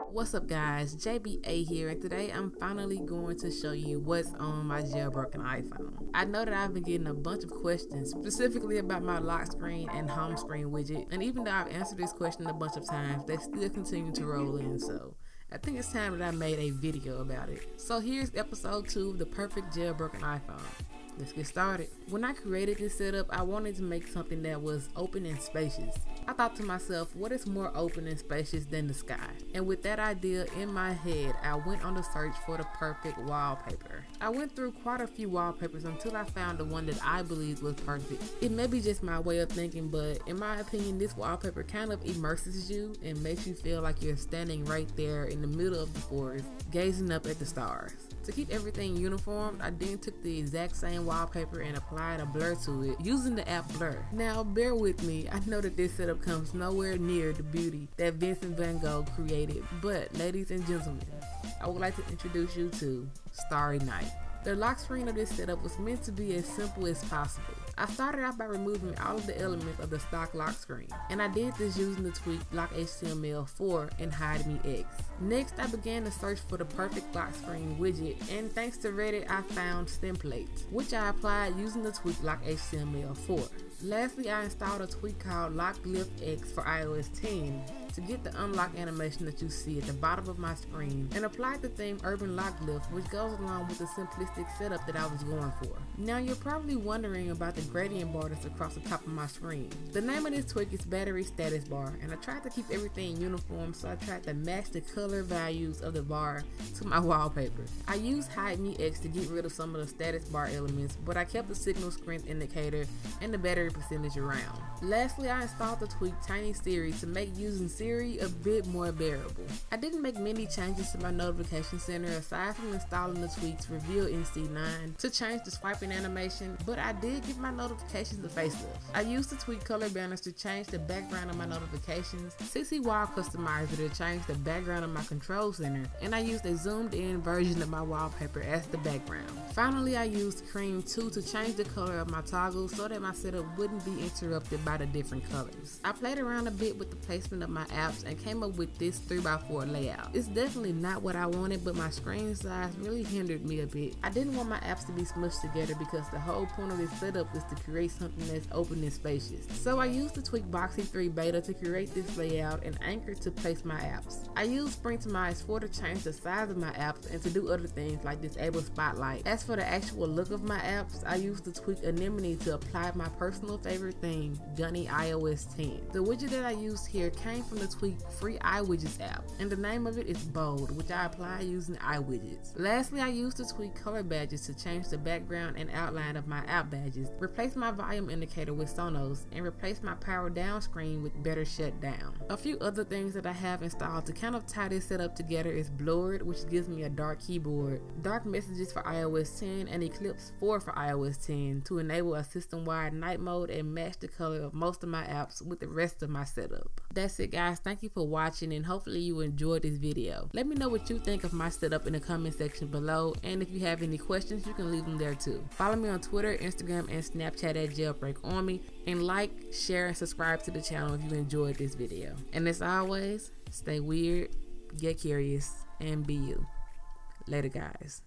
What's up guys, JBA here, and today I'm finally going to show you what's on my jailbroken iPhone. I know that I've been getting a bunch of questions specifically about my lock screen and home screen widget, and even though I've answered this question a bunch of times, they still continue to roll in, so I think it's time that I made a video about it. So here's episode 2 of the perfect jailbroken iPhone. Let's get started. When I created this setup, I wanted to make something that was open and spacious. I thought to myself, what is more open and spacious than the sky? And with that idea in my head, I went on the search for the perfect wallpaper. I went through quite a few wallpapers until I found the one that I believed was perfect. It may be just my way of thinking, but in my opinion, this wallpaper kind of immerses you and makes you feel like you're standing right there in the middle of the forest, gazing up at the stars. To keep everything uniform, I then took the exact same wallpaper and applied a blur to it using the app Blur. Now bear with me, I know that this setup comes nowhere near the beauty that Vincent van Gogh created, but ladies and gentlemen, I would like to introduce you to Starry Night. The lock screen of this setup was meant to be as simple as possible. I started out by removing all of the elements of the stock lock screen, and I did this using the tweak LockHTML4 and HideMeX. Next, I began to search for the perfect lock screen widget, and thanks to Reddit, I found templates, which I applied using the tweak LockHTML4. Lastly, I installed a tweak called LockGlyphX for iOS 10 to get the unlock animation that you see at the bottom of my screen, and applied the theme Urban Lock Glyph, which goes along with the simplistic setup that I was going for. Now you're probably wondering about the gradient bar that's across the top of my screen. The name of this tweak is Battery Status Bar, and I tried to keep everything uniform, so I tried to match the color values of the bar to my wallpaper. I used HideMeX to get rid of some of the status bar elements, but I kept the signal strength indicator and the battery percentage around. Lastly, I installed the tweak TinySiri to make using Siri a bit more bearable. I didn't make many changes to my notification center aside from installing the tweaks Reveal in C9 to change the swiping animation, but I did give my notifications a facelift. I used the tweak ColorBadges to change the background of my notifications, CCWallCustomizer to change the background of my control center, and I used a zoomed in version of my wallpaper as the background. Finally, I used Cream 2 to change the color of my toggles so that my setup wouldn't be interrupted by the different colors. I played around a bit with the placement of my apps and came up with this 3x4 layout. It's definitely not what I wanted, but my screen size really hindered me a bit. I didn't want my apps to be smushed together because the whole point of this setup is to create something that's open and spacious. So I used the tweak Boxy 3 beta to create this layout and Anchor to place my apps. I used Spring-to-Minus 4 to change the size of my apps and to do other things like disable spotlight. As for the actual look of my apps, I used the tweak Anemone to apply my personal favorite theme, Gunny iOS 10. The widget that I used here came from the tweak Free iWidgets app, and the name of it is Bloard, which I apply using iWidgets. Lastly, I used the tweak ColorBadges to change the background and outline of my app badges, replace my volume indicator with Sonos, and replace my power down screen with Better Shut Down. A few other things that I have installed to kind of tie this setup together is Bloard, which gives me a dark keyboard, DarkMessages for iOS 10, and Eclipse 4 for iOS 10 to enable a system-wide night mode and match the color of most of my apps with the rest of my setup. That's it guys, thank you for watching and hopefully you enjoyed this video. Let me know what you think of my setup in the comment section below, and if you have any questions you can leave them there too. Follow me on Twitter, Instagram, and Snapchat at Jailbreak Army, and like, share, and subscribe to the channel if you enjoyed this video. And as always, stay weird, get curious, and be you. Later guys.